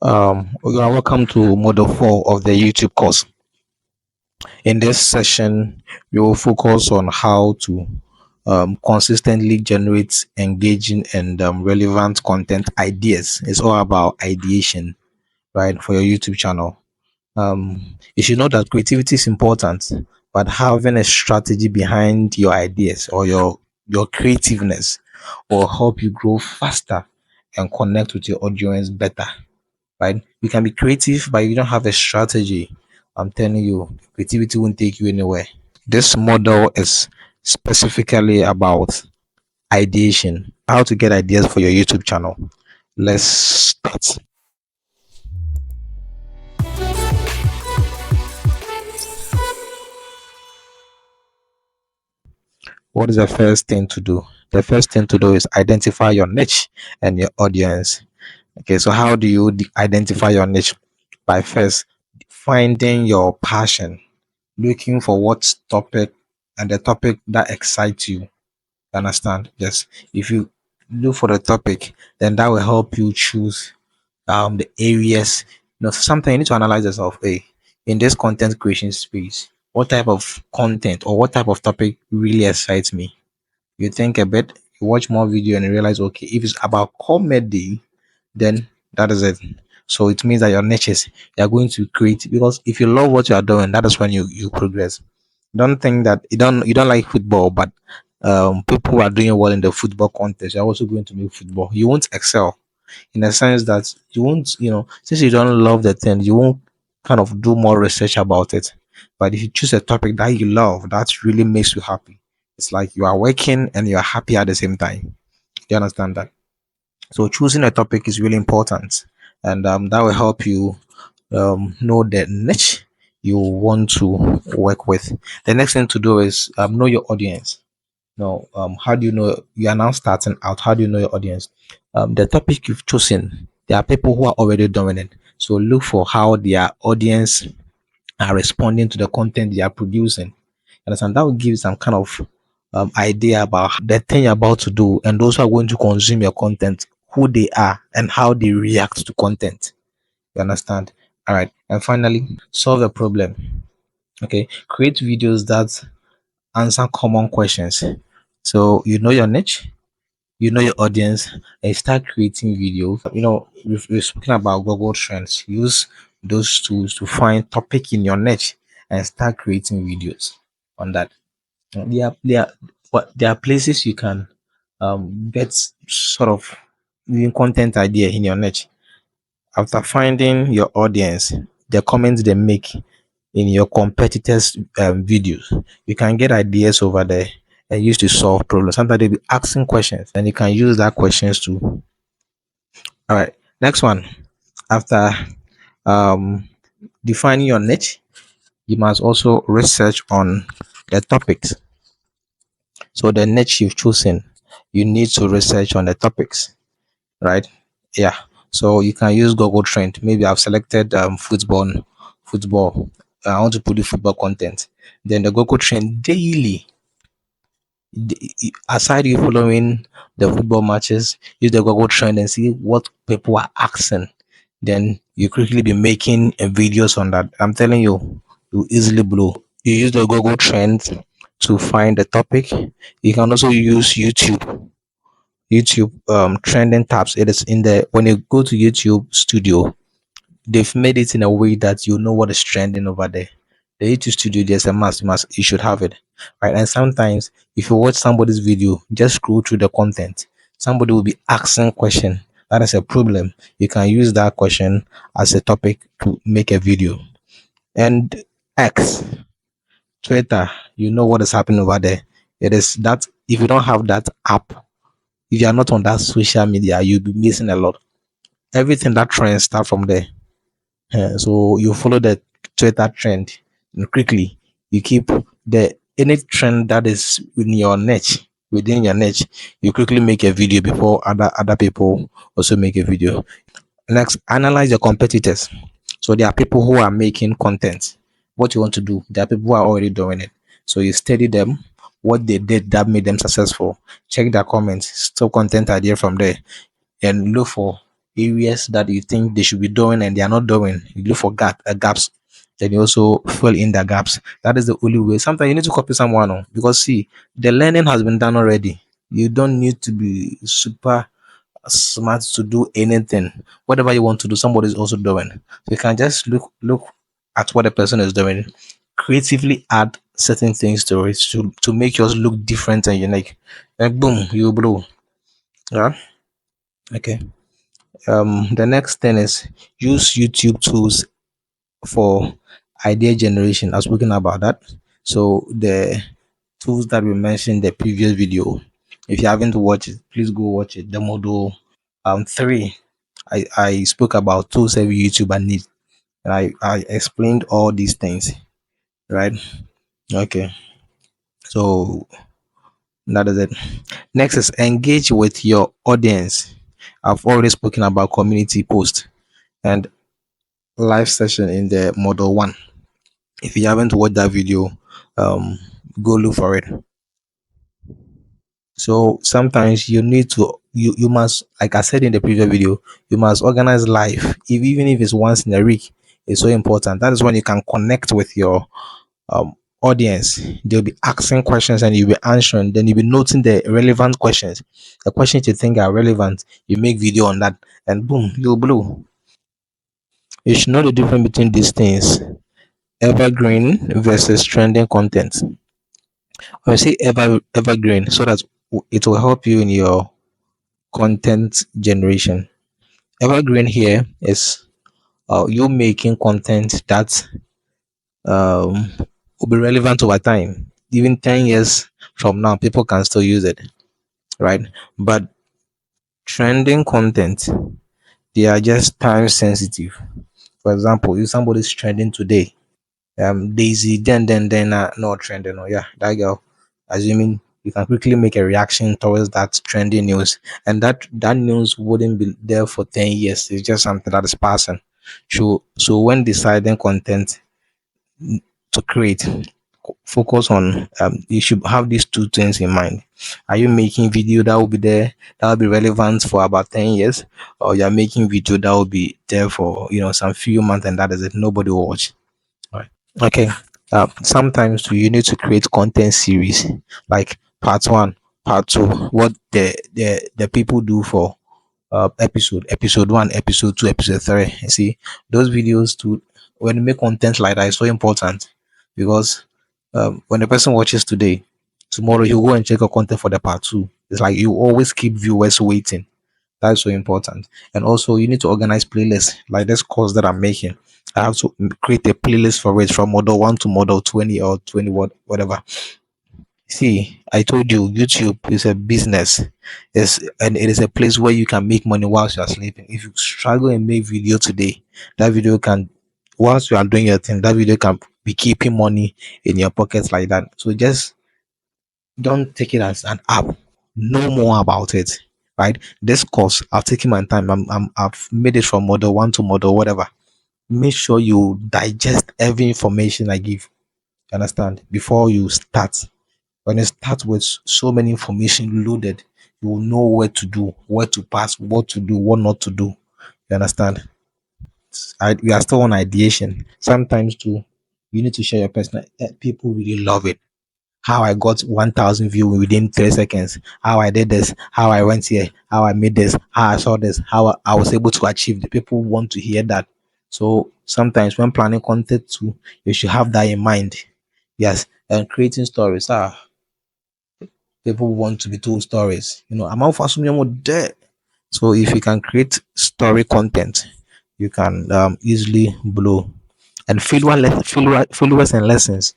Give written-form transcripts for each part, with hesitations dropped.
Welcome to Module 4 of the YouTube course. In this session, we will focus on how to consistently generate engaging and relevant content ideas. It's all about ideation, right, for your YouTube channel. You should know that creativity is important, but having a strategy behind your ideas or your creativeness will help you grow faster and connect with your audience better, right? You can be creative, but you don't have a strategy. I'm telling you, creativity won't take you anywhere. This model is specifically about ideation, how to get ideas for your YouTube channel. Let's start. What is the first thing to do? The first thing to do is identify your niche and your audience. Okay, so how do you identify your niche? By first finding your passion, looking for what topic and the topic that excites you. Understand? Yes. If you look for the topic, then that will help you choose the areas. Sometimes you need to analyze yourself. Hey, in this content creation space, what type of content or what type of topic really excites me? You think a bit, you watch more video and you realize, okay, if it's about comedy, then that is it. So it means that your niches you are going to create, because if you love what you are doing, that is when you progress. Don't think that you don't like football, but people who are doing well in the football contest, you're also going to make football. You won't excel, in the sense that you won't, since you don't love the thing, you won't kind of do more research about it. But if you choose a topic that you love, that really makes you happy. It's like you are working and you are happy at the same time. Do you understand that? So choosing a topic is really important, and that will help you know the niche you want to work with. The next thing to do is know your audience. Now, how do you know you are now starting out? How do you know your audience? The topic you've chosen, there are people who are already doing it. So look for how their audience are responding to the content they are producing. Understand? That will give you some kind of idea about the thing you're about to do, and those who are going to consume your content, who they are and how they react to content. You understand? All right. And finally, solve the problem. Okay. Create videos that answer common questions. So you know your niche, you know your audience, and start creating videos. We've spoken about Google Trends. Use those tools to find topic in your niche and start creating videos on that. There are places you can get sort of new content idea in your niche. After finding your audience, the comments they make in your competitors' videos, you can get ideas over there and use to solve problems. Sometimes they'll be asking questions, and you can use that questions too. All right, next one. After um, defining your niche, you must also research on the topics. So the niche you've chosen, you need to research on the topics, right? Yeah. So you can use Google Trend. Maybe I've selected football. Football. I want to put the football content. Then the Google Trend daily. Aside you following the football matches, use the Google Trend and see what people are asking. Then you quickly be making videos on that. I'm telling you, you easily blow. You use the Google Trend to find the topic. You can also use YouTube trending tabs. It is in the when you go to YouTube Studio, they've made it in a way that you know what is trending over there. The YouTube Studio, there's a must, you should have it, right? And sometimes if you watch somebody's video, just scroll through the content. Somebody will be asking question. That is a problem. You can use that question as a topic to make a video. And X, Twitter, you know what is happening over there. It is that if you don't have that app, if you are not on that social media, you'll be missing a lot. Everything that trends start from there. So you follow the Twitter trend and quickly you keep the any trend that is within your niche, you quickly make a video before other people also make a video. Next, analyze your competitors. So there are people who are making content. What you want to do, there are people who are already doing it. So you study them, what they did that made them successful. Check their comments, stop content idea from there, and look for areas that you think they should be doing and they are not doing. You look for gaps, then you also fill in the gaps. That is the only way. Sometimes you need to copy someone on, because see, the learning has been done already. You don't need to be super smart to do anything. Whatever you want to do, somebody is also doing. So you can just look at what the person is doing, creatively add certain things to it to make yours look different and unique. And boom, you blow. Yeah. Okay. The next thing is use YouTube tools for idea generation. I was speaking about that. So the tools that we mentioned in the previous video, if you haven't watched it, please go watch it. The model 3, I spoke about tools every YouTuber needs, and I explained all these things, right? Okay, so that is it. Next is engage with your audience. I've already spoken about community post and live session in the model 1. If you haven't watched that video, um go look for it. So sometimes you need to, you must, like I said in the previous video, you must organize life, if even if it's once in a week. It's so important. That is when you can connect with your audience. They'll be asking questions and you'll be answering. Then you'll be noting the relevant questions, the questions you think are relevant. You make video on that, and boom, you blow. You should know the difference between these things: evergreen versus trending content. When I say evergreen, so that it will help you in your content generation. Evergreen here is you making content that um, will be relevant over time. Even 10 years from now, people can still use it, right? But trending content, they are just time sensitive. For example, if somebody's trending today, Daisy, then not trending. Oh yeah, that girl. Assuming you can quickly make a reaction towards that trending news, and that news wouldn't be there for 10 years. It's just something that is passing. So when deciding content to create, focus on, you should have these two things in mind. Are you making video that will be there, that will be relevant for about 10 years, or you're making video that will be there for some few months, and that is it, nobody will watch? Okay. Sometimes too, you need to create content series, like part one, part two. What the people do for episode one, episode two, episode three. You see, those videos too. When you make content like that, it's so important, because when the person watches today, tomorrow he'll go and check your content for the part two. It's like you always keep viewers waiting. That's so important. And also, you need to organize playlists. Like this course that I'm making, I have to create a playlist for it from model 1 to model 20 or 20, whatever. See, I told you, YouTube is a business. And it is a place where you can make money whilst you are sleeping. If you struggle and make video today, that video can, whilst you are doing your thing, that video can be keeping money in your pockets like that. So just don't take it as an app. Know more about it, right? This course, I've taken my time. I've made it from model 1 to model whatever. Make sure you digest every information I give. You understand? Before you start. When you start with so many information loaded, you will know where to do, where to pass, what to do, what not to do. You understand? We are still on ideation. Sometimes too, you need to share your personal. People really love it. How I got 1,000 views within 3 seconds, how I did this, how I went here, how I made this, how I saw this, how I was able to achieve. The people want to hear that. So sometimes when planning content too, you should have that in mind. Yes, and creating stories. People want to be told stories. I'm out for some there. So if you can create story content, you can easily blow. And followers and lessons.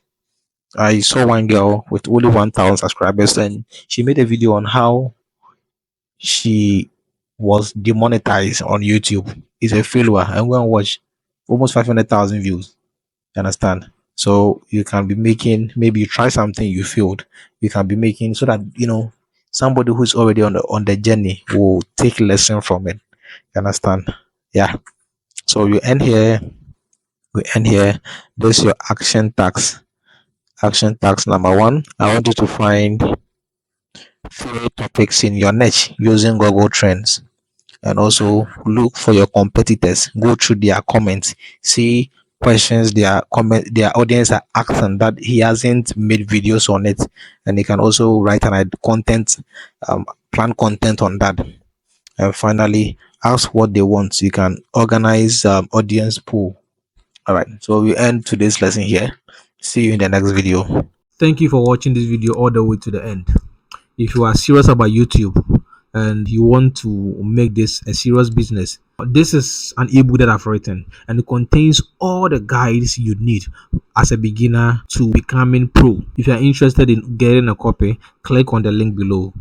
I saw one girl with only 1,000 subscribers, and she made a video on how she was demonetized on YouTube. It's a failure. I'm going to watch almost 500,000 views. You understand? So you can be making, maybe you try something, you failed. You can be making, so that somebody who's already on the journey will take lesson from it. You understand? Yeah. So you end here. We end here. This is your action tax. Action tax number one. I want you to find 3 topics in your niche using Google Trends. and also look for your competitors. Go through their comments, see questions their audience are asking that he hasn't made videos on it, and he can also write content, plan content on that. And finally, ask what they want. You can organize audience pool. All right, so we end today's lesson here. See you in the next video. Thank you for watching this video all the way to the end. If you are serious about YouTube and you want to make this a serious business, this is an ebook that I've written, and it contains all the guides you need as a beginner to becoming pro. If you are interested in getting a copy, click on the link below.